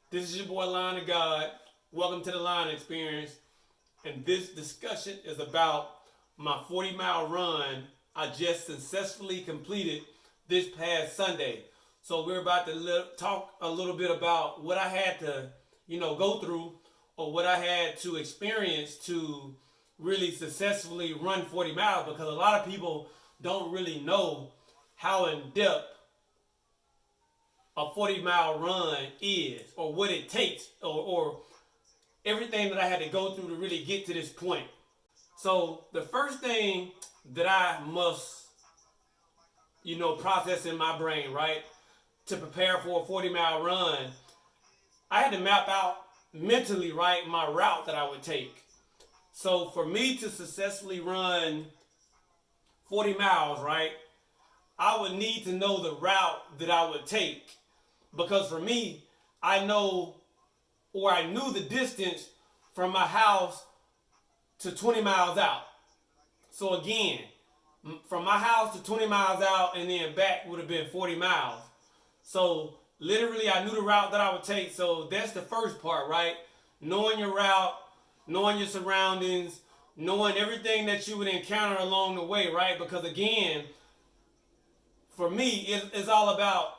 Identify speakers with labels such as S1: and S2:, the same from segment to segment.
S1: This is your boy Line of God. Welcome to the Line Experience. And this discussion is about my 40-mile run I just successfully completed this past Sunday. So we're about to talk a little bit about what I had to, go through, or what I had to experience to really successfully run 40 miles, because a lot of people don't really know how in depth a 40-mile run is, or what it takes, or everything that I had to go through to really get to this point. So the first thing that I must, process in my brain, right, to prepare for a 40-mile run, I had to map out mentally, right, my route that I would take. So for me to successfully run 40 miles, right, I would need to know the route that I would take. Because for me, I knew the distance from my house to 20 miles out. So again, from my house to 20 miles out and then back would have been 40 miles. So literally I knew the route that I would take. So that's the first part, right? Knowing your route, knowing your surroundings, knowing everything that you would encounter along the way, right? Because again, for me, it's all about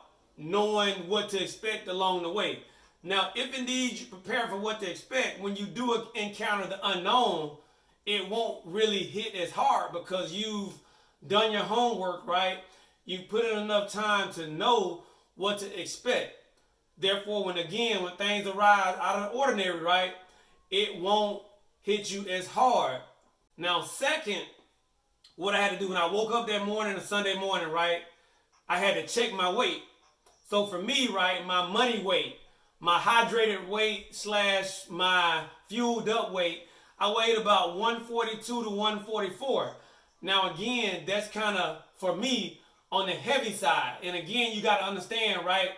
S1: knowing what to expect along the way. Now, if indeed you prepare for what to expect, when you do encounter the unknown, it won't really hit as hard because you've done your homework, right? You've put in enough time to know what to expect. Therefore, when things arise out of the ordinary, right, it won't hit you as hard. Now, second, what I had to do when I woke up that morning, a Sunday morning, right, I had to check my weight. So for me, right, my money weight, my hydrated weight / my fueled up weight, I weighed about 142 to 144. Now again, that's kind of, for me, on the heavy side. And again, you got to understand, right,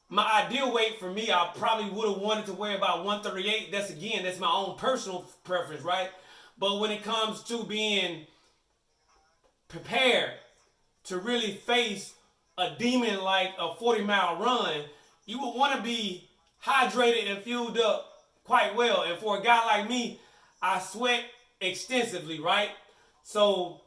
S1: my ideal weight for me, I probably would have wanted to weigh about 138. That's my own personal preference, right? But when it comes to being prepared to really face a demon like a 40-mile run, you would want to be hydrated and fueled up quite well. And for a guy like me, I sweat extensively, right? So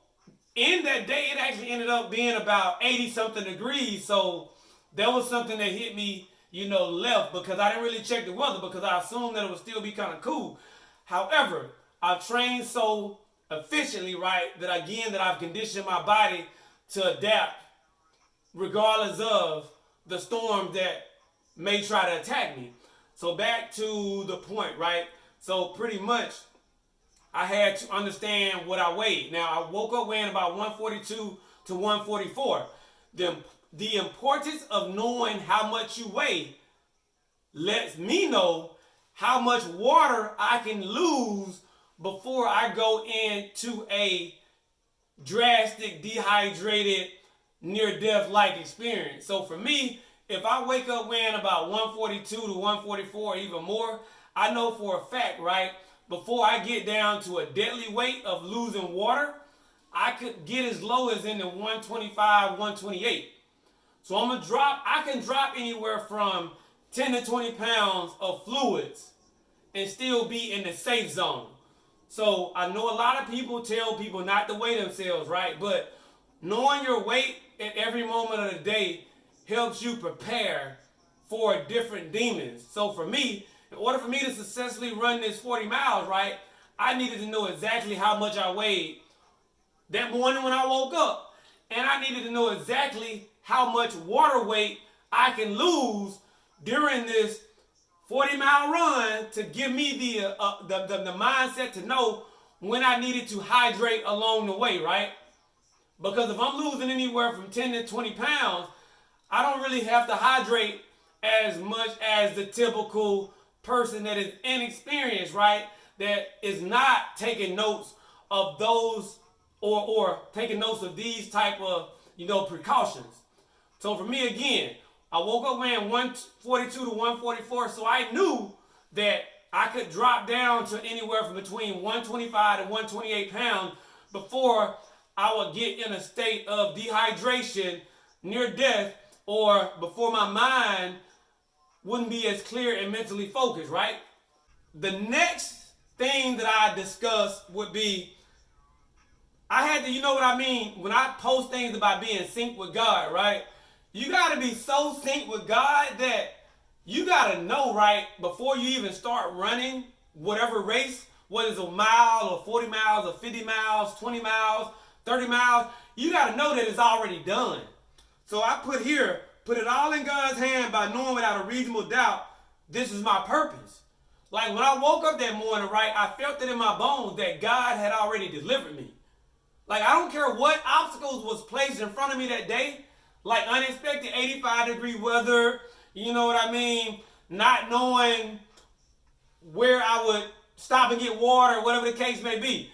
S1: in that day, it actually ended up being about 80 something degrees. So that was something that hit me, left, because I didn't really check the weather because I assumed that it would still be kind of cool. However, I've trained so efficiently, right, that I've conditioned my body to adapt regardless of the storm that may try to attack me. So back to the point, right? So pretty much I had to understand what I weighed. Now I woke up weighing about 142 to 144. The importance of knowing how much you weigh lets me know how much water I can lose before I go into a drastic dehydrated near-death-like experience. So for me, if I wake up weighing about 142 to 144 or even more, I know for a fact, right, before I get down to a deadly weight of losing water, I could get as low as in the 125, 128. So I can drop anywhere from 10 to 20 pounds of fluids and still be in the safe zone. So I know a lot of people tell people not to weigh themselves, right? But knowing your weight at every moment of the day helps you prepare for different demons. So for me, in order for me to successfully run this 40 miles, right, I needed to know exactly how much I weighed that morning when I woke up. And I needed to know exactly how much water weight I can lose during this 40-mile run to give me the mindset to know when I needed to hydrate along the way, right? Because if I'm losing anywhere from 10 to 20 pounds, I don't really have to hydrate as much as the typical person that is inexperienced, right? That is not taking notes of those or taking notes of these type of, precautions. So for me, again, I woke up weighing 142 to 144, so I knew that I could drop down to anywhere from between 125 to 128 pounds before I would get in a state of dehydration, near death, or before my mind wouldn't be as clear and mentally focused, right? The next thing that I discuss would be, I had to, you know what I mean? When I post things about being synced with God, right? You got to be so synced with God that you got to know, right, before you even start running whatever race, whether it's a mile or 40 miles or 50 miles, 20 miles, 30 miles, you got to know that it's already done. So I put here, put it all in God's hand by knowing without a reasonable doubt, this is my purpose. Like when I woke up that morning, right, I felt it in my bones that God had already delivered me. Like I don't care what obstacles was placed in front of me that day, like unexpected 85-degree weather, you know what I mean, not knowing where I would stop and get water, whatever the case may be.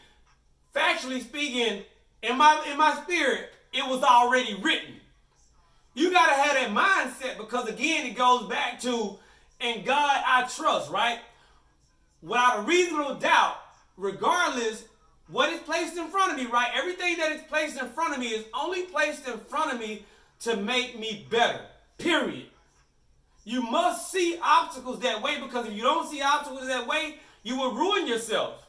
S1: Factually speaking, in my spirit, it was already written. You got to have that mindset because, again, it goes back to, in God I trust, right? Without a reasonable doubt, regardless what is placed in front of me, right? Everything that is placed in front of me is only placed in front of me to make me better, period. You must see obstacles that way because if you don't see obstacles that way, you will ruin yourself.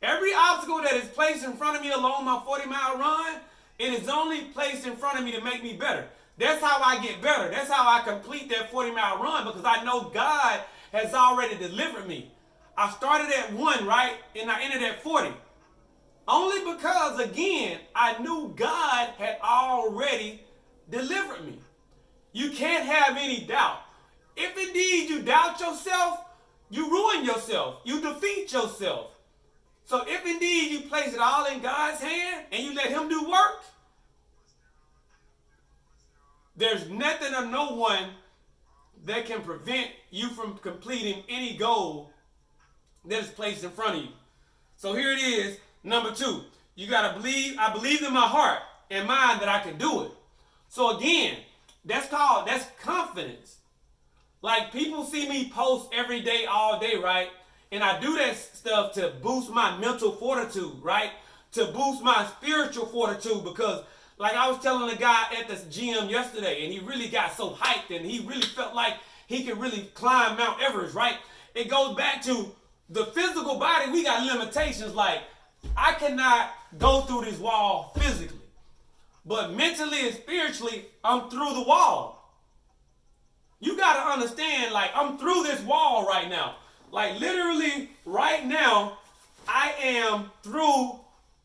S1: Every obstacle that is placed in front of me along my 40-mile run, it is only placed in front of me to make me better. That's how I get better. That's how I complete that 40-mile run because I know God has already delivered me. I started at 1, right? And I ended at 40. Only because, again, I knew God had already delivered me. You can't have any doubt. If indeed you doubt yourself, you ruin yourself. You defeat yourself. So if indeed you place it all in God's hand and you let him do work, there's nothing or no one that can prevent you from completing any goal that is placed in front of you. So here it is, number 2. You got to believe, I believe in my heart and mind that I can do it. So again, that's confidence. Like people see me post every day, all day, right? And I do that stuff to boost my mental fortitude, right? To boost my spiritual fortitude because like I was telling a guy at the gym yesterday and he really got so hyped and he really felt like he could really climb Mount Everest, right? It goes back to the physical body. We got limitations like I cannot go through this wall physically. But mentally and spiritually, I'm through the wall. You got to understand, like, I'm through this wall right now. Like, literally, right now, I am through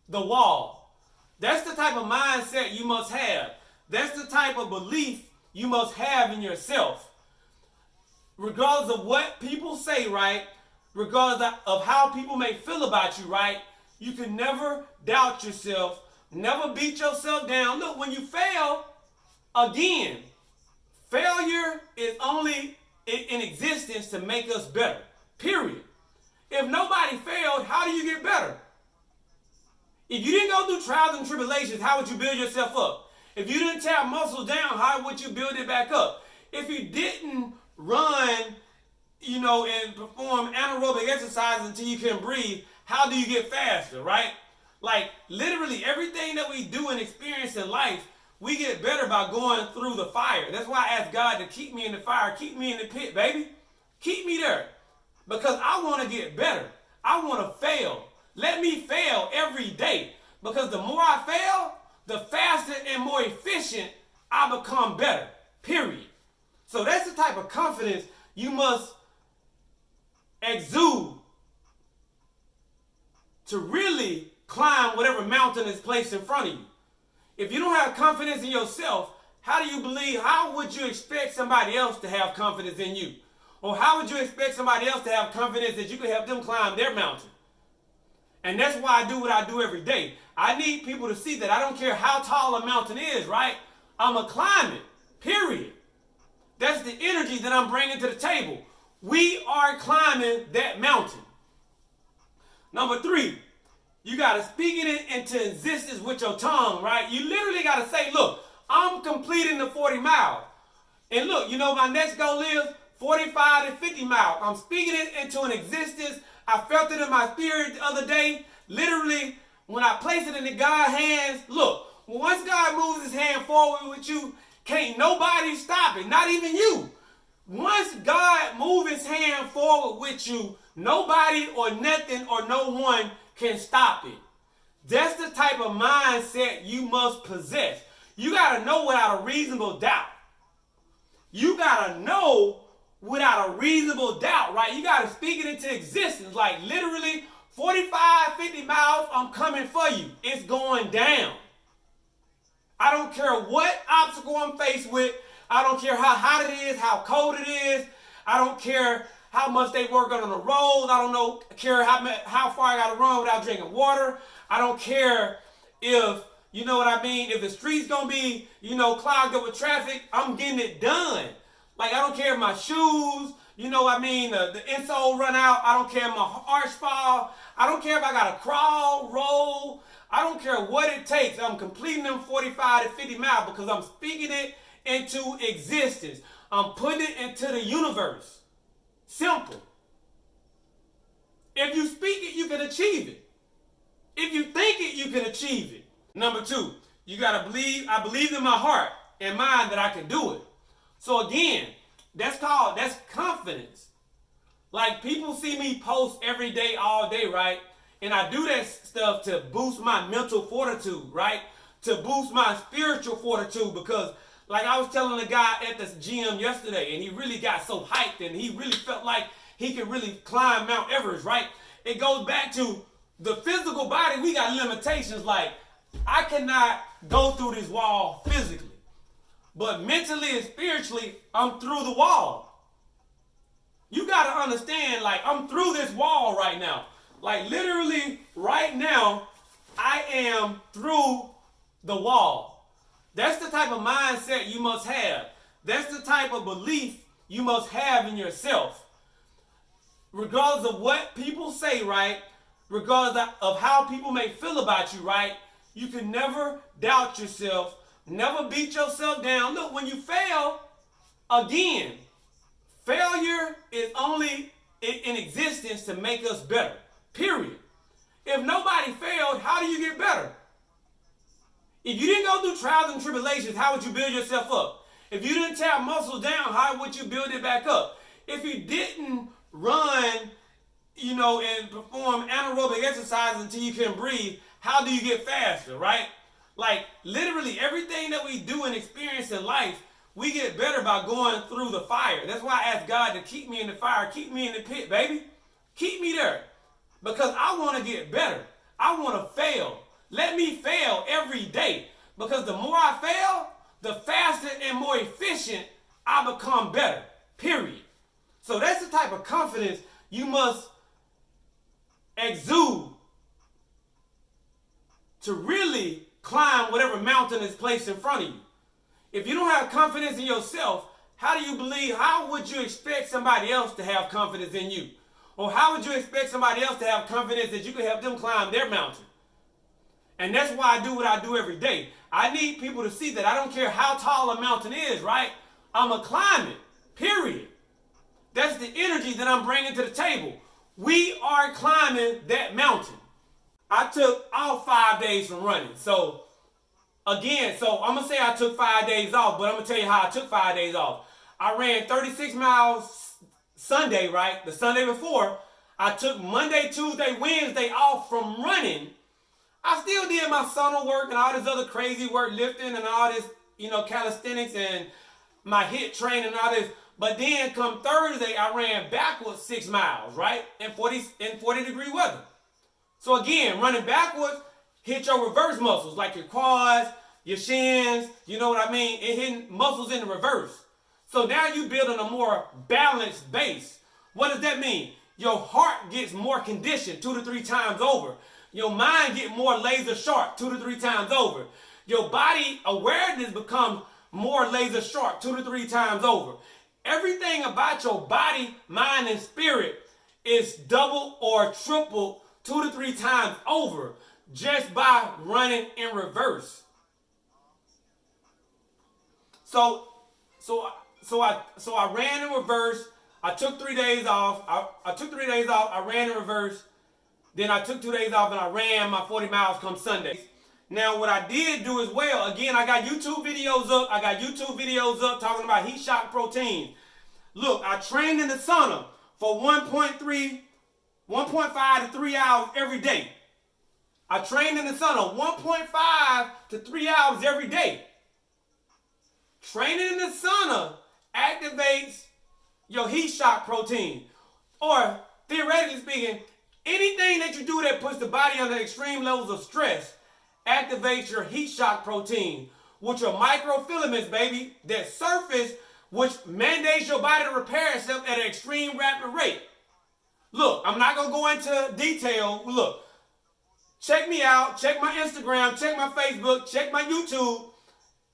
S1: the wall. That's the type of mindset you must have. That's the type of belief you must have in yourself. Regardless of what people say, right? Regardless of how people may feel about you, right? You can never doubt yourself. Never beat yourself down. Look, when you fail, again, failure is only in existence to make us better. Period. If nobody failed, how do you get better? If you didn't go through trials and tribulations, how would you build yourself up? If you didn't tear muscles down, how would you build it back up? If you didn't run, and perform anaerobic exercises until you can breathe, how do you get faster, right? Like, literally, everything that we do and experience in life, we get better by going through the fire. That's why I ask God to keep me in the fire, keep me in the pit, baby. Keep me there. Because I want to get better. I want to fail. Let me fail every day. Because the more I fail, the faster and more efficient I become better. Period. So that's the type of confidence you must exude to really climb whatever mountain is placed in front of you. If you don't have confidence in yourself, how would you expect somebody else to have confidence in you? Or how would you expect somebody else to have confidence that you can help them climb their mountain? And that's why I do what I do every day. I need people to see that I don't care how tall a mountain is, right? I'm going to climb it, period. That's the energy that I'm bringing to the table. We are climbing that mountain. Number 3, you got to speak it into existence with your tongue, right? You literally got to say, look, I'm completing the 40 miles. And look, my next goal is 45 to 50 miles. I'm speaking it into an existence. I felt it in my spirit the other day. Literally, when I place it in God's hands, look, once God moves his hand forward with you, can't nobody stop it, not even you. Once God move his hand forward with you, nobody or nothing or no one can stop it. That's the type of mindset you must possess. You got to know without a reasonable doubt. You got to know without a reasonable doubt, right? You got to speak it into existence. Like literally 45, 50 miles, I'm coming for you. It's going down. I don't care what obstacle I'm faced with. I don't care how hot it is, how cold it is. I don't care how much they work on the roads. I don't care how far I got to run without drinking water. I don't care if, you know what I mean, if the street's going to be, clogged up with traffic, I'm getting it done. Like, I don't care if my shoes, you know what I mean, the insole run out. I don't care if my arch fall. I don't care if I got to crawl, roll. I don't care what it takes. I'm completing them 45 to 50 miles because I'm speaking it into existence. I'm putting it into the universe. Simple. If you speak it, you can achieve it. If you think it, you can achieve it. Number 2, you got to believe. I believe in my heart and mind that I can do it. So again, that's confidence. Like people see me post every day, all day, right? And I do that stuff to boost my mental fortitude, right? To boost my spiritual fortitude because like I was telling a guy at this gym yesterday and he really got so hyped and he really felt like he could really climb Mount Everest, right? It goes back to the physical body. We got limitations. Like I cannot go through this wall physically, but mentally and spiritually, I'm through the wall. You got to understand, like I'm through this wall right now. Like literally right now, I am through the wall. That's the type of mindset you must have. That's the type of belief you must have in yourself. Regardless of what people say, right? Regardless of how people may feel about you, right? You can never doubt yourself, never beat yourself down. Look, when you fail, again, failure is only in existence to make us better, period. If nobody failed, how do you get better? If you didn't go through trials and tribulations, how would you build yourself up? If you didn't tear muscles down, how would you build it back up? If you didn't run, and perform anaerobic exercises until you can breathe, how do you get faster, right? Like literally everything that we do and experience in life, we get better by going through the fire. That's why I ask God to keep me in the fire, keep me in the pit, baby. Keep me there because I want to get better. I want to fail. Let me fail every day because the more I fail, the faster and more efficient I become better, period. So that's the type of confidence you must exude to really climb whatever mountain is placed in front of you. If you don't have confidence in yourself, how would you expect somebody else to have confidence in you? Or how would you expect somebody else to have confidence that you can help them climb their mountain? And that's why I do what I do every day. I need people to see that I don't care how tall a mountain is, right? I'm going to climb it, period. That's the energy that I'm bringing to the table. We are climbing that mountain. I took all 5 days from running. So again, I'm going to say I took 5 days off, but I'm going to tell you how I took 5 days off. I ran 36 miles Sunday, right? The Sunday before. I took Monday, Tuesday, Wednesday off from running. I still did my sauna work and all this other crazy work, lifting and all this, calisthenics and my HIIT training and all this. But then come Thursday, I ran backwards 6 miles, right? In 40-degree weather. So again, running backwards, hit your reverse muscles, like your quads, your shins, you know what I mean? It hitting muscles in the reverse. So now you're building a more balanced base. What does that mean? Your heart gets more conditioned 2 to 3 times over. Your mind gets more laser sharp 2 to 3 times over. Your body awareness becomes more laser sharp 2 to 3 times over. Everything about your body, mind, and spirit is double or triple 2 to 3 times over just by running in reverse. So I ran in reverse. I took 3 days off. I took 3 days off. I ran in reverse. Then I took 2 days off and I ran my 40 miles come Sunday. Now what I did do as well, again, I got YouTube videos up. talking about heat shock protein. Look, I trained in the sauna for 1.5 to 3 hours every day. I trained in the sauna 1.5 to 3 hours every day. Training in the sauna activates your heat shock protein. Or, theoretically speaking, anything that you do that puts the body under extreme levels of stress activates your heat shock protein, which are microfilaments, baby, that surface, which mandates your body to repair itself at an extreme rapid rate. Look, I'm not going to go into detail. Look, check me out. Check my Instagram. Check my Facebook. Check my YouTube.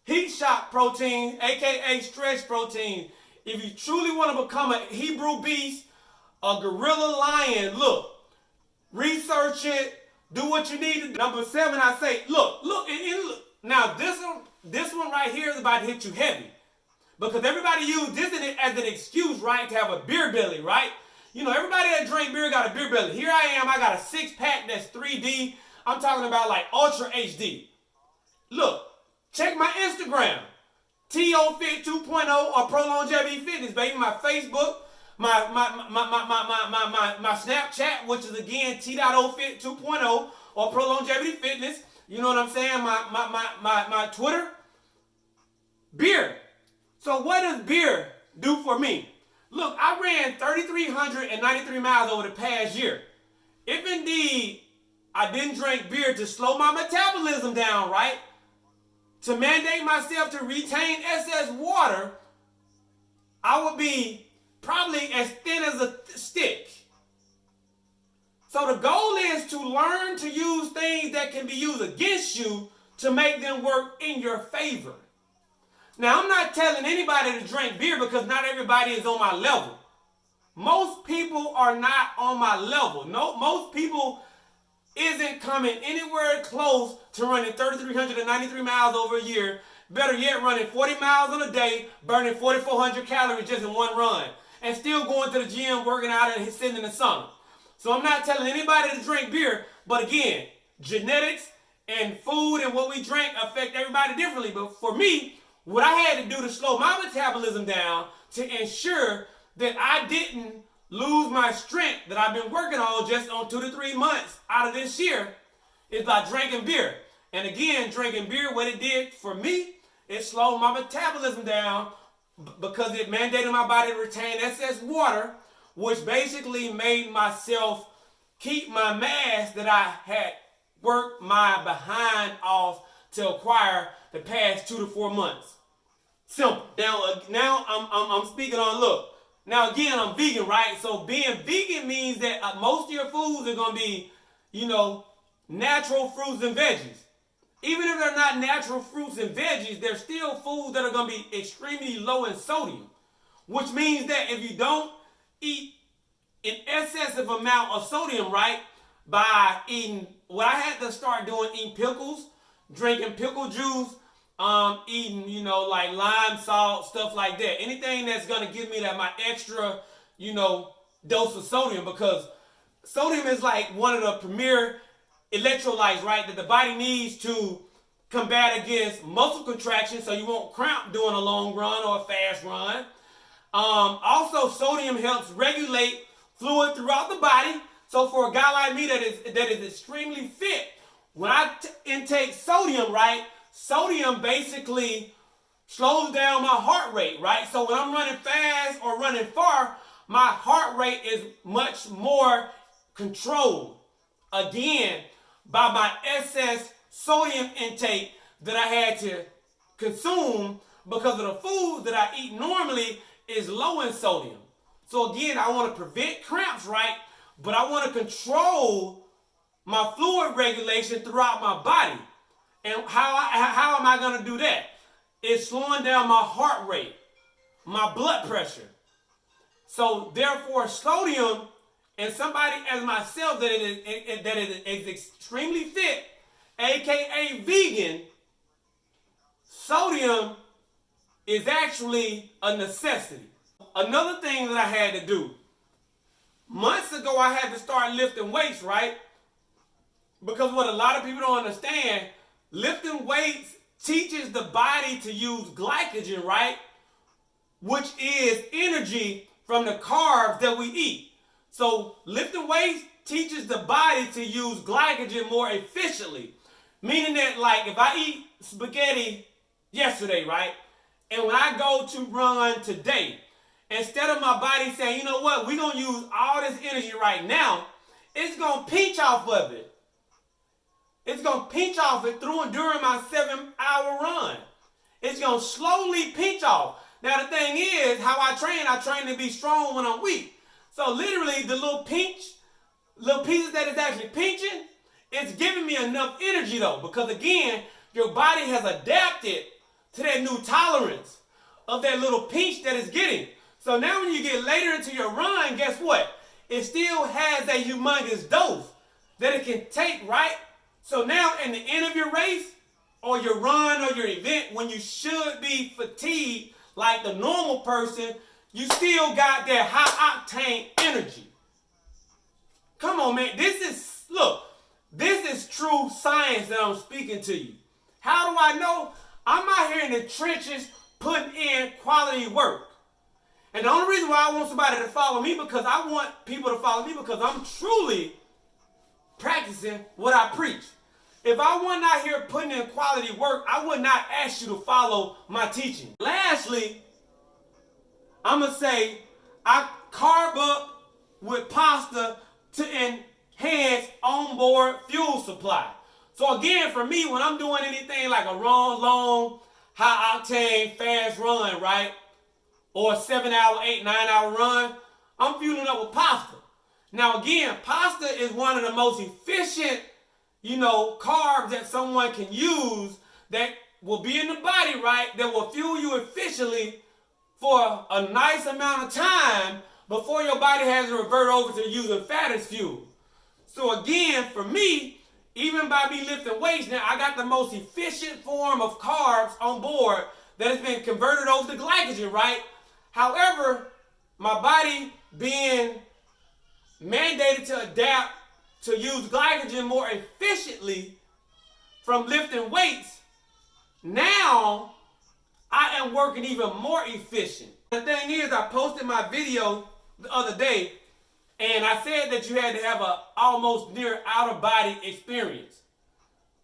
S1: Heat shock protein, aka stretch protein. If you truly want to become a Hebrew beast, a gorilla lion, look, research it, do what you need to do. Number 7, I say, look. Now this one right here is about to hit you heavy. Because everybody uses this as an excuse, right, to have a beer belly, right? You know, everybody that drink beer got a beer belly. Here I am, I got a 6-pack that's 3D. I'm talking about like Ultra HD. Look, check my Instagram, TOFit 2.0 or Prolongevity Fitness, baby. My Facebook, my Snapchat, which is again T.OFit 2.0 or Prolongevity Fitness. You know what I'm saying? My Twitter. Beer. So what does beer do for me? Look, I ran 3,393 miles over the past year. If indeed I didn't drink beer to slow my metabolism down, right? To mandate myself to retain excess water, I would be probably as thin as a stick. So the goal is to learn to use things that can be used against you to make them work in your favor. Now, I'm not telling anybody to drink beer because not everybody is on my level. Most people are not on my level. No, most people isn't coming anywhere close to running 3,393 miles over a year. Better yet, running 40 miles on a day, burning 4,400 calories just in one run, and still going to the gym, working out, and sitting in the sun. So I'm not telling anybody to drink beer, but again, genetics and food and what we drink affect everybody differently. But for me, what I had to do to slow my metabolism down to ensure that I didn't lose my strength that I've been working on just on 2 to 3 months out of this year is by drinking beer. And again, drinking beer, what it did for me, it slowed my metabolism down because it mandated my body to retain excess water, which basically made myself keep my mass that I had worked my behind off to acquire the past 2 to 4 months. Simple. Now I'm speaking on, look. Now again, I'm vegan, right? So being vegan means that most of your foods are going to be, natural fruits and veggies. Even if they're not natural fruits and veggies, they're still foods that are going to be extremely low in sodium. Which means that if you don't eat an excessive amount of sodium, right, by eating, what I had to start doing, eating pickles, drinking pickle juice, eating, like lime salt, stuff like that. Anything that's going to give me that my extra, dose of sodium, because sodium is like one of the premier electrolytes, right, that the body needs to combat against muscle contraction so you won't cramp doing a long run or a fast run. Also, sodium helps regulate fluid throughout the body. So for a guy like me that is extremely fit, when I intake sodium, right, sodium basically slows down my heart rate, right? So when I'm running fast or running far, my heart rate is much more controlled. Again, by my excess sodium intake that I had to consume because of the food that I eat normally is low in sodium. So again, I want to prevent cramps, right? But I want to control my fluid regulation throughout my body. And how am I going to do that? It's slowing down my heart rate, my blood pressure. So therefore, sodium, and somebody as myself that is extremely fit, aka vegan, sodium is actually a necessity. Another thing that I had to do, months ago I had to start lifting weights, right? Because what a lot of people don't understand, lifting weights teaches the body to use glycogen, right? which is energy from the carbs that we eat. So lifting weights teaches the body to use glycogen more efficiently. Meaning that, like, if I eat spaghetti yesterday, right? And when I go to run today, instead of my body saying, you know what, we're going to use all this energy right now, it's going to pinch off of it. It's going to pinch off it through and during my 7-hour run. It's going to slowly pinch off. Now, the thing is, how I train to be strong when I'm weak. So literally, the little pieces that it's actually pinching, it's giving me enough energy though. Because again, your body has adapted to that new tolerance of that little pinch that it's getting. So now when you get later into your run, guess what? It still has a humongous dose that it can take, right? So now in the end of your race or your run or your event, when you should be fatigued like the normal person, you still got that high octane energy. Come on, man. This is true science that I'm speaking to you. How do I know? I'm out here in the trenches putting in quality work. And the only reason why I want somebody to follow me, because I want people to follow me because I'm truly practicing what I preach. If I wasn't out here putting in quality work, I would not ask you to follow my teaching. Lastly, I'm going to say I carb up with pasta to enhance onboard fuel supply. So again, for me, when I'm doing anything like a long, high octane, fast run, right? Or a 7-hour, 8, 9-hour run, I'm fueling up with pasta. Now again, pasta is one of the most efficient, carbs that someone can use that will be in the body, right? That will fuel you efficiently for a nice amount of time before your body has to revert over to using fat as fuel. So again, for me, even by me lifting weights, now I got the most efficient form of carbs on board that has been converted over to glycogen, right? However, my body being mandated to adapt to use glycogen more efficiently from lifting weights, now I am working even more efficient. The thing is, I posted my video the other day, and I said that you had to have a almost near out-of-body experience.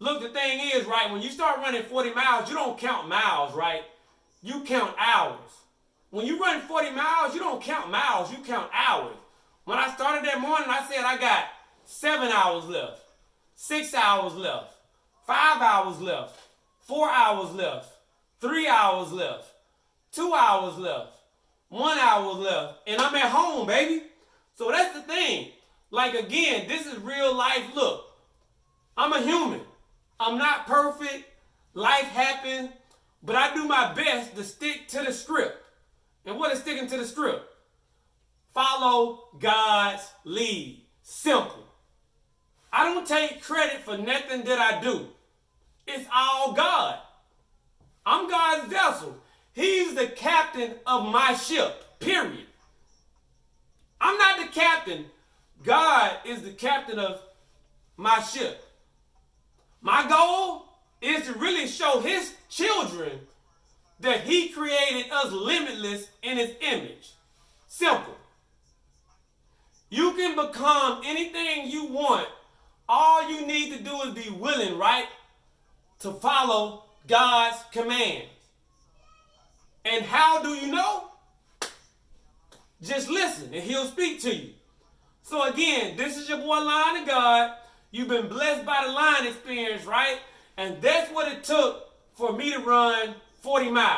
S1: Look, the thing is, right, when you start running 40 miles, you don't count miles, right? You count hours. When you run 40 miles, you don't count miles, you count hours. When I started that morning, I said I got 7 hours left, 6 hours left, 5 hours left, 4 hours left, 3 hours left, 2 hours left, 1 hour left, and I'm at home, baby. So that's the thing. Like, again, this is real life. Look, I'm a human. I'm not perfect. Life happens, but I do my best to stick to the script. And what is sticking to the script? Follow God's lead. Simple. I don't take credit for nothing that I do. It's all God. I'm God's vessel. He's the captain of my ship, period. I'm not the captain. God is the captain of my ship. My goal is to really show his children that he created us limitless in his image. Simple. You can become anything you want. All you need to do is be willing, right, to follow God's commands. And how do you know? Just listen and he'll speak to you. So again, this is your boy Lion of God. You've been blessed by the Lion experience, right? And that's what it took for me to run 40 miles.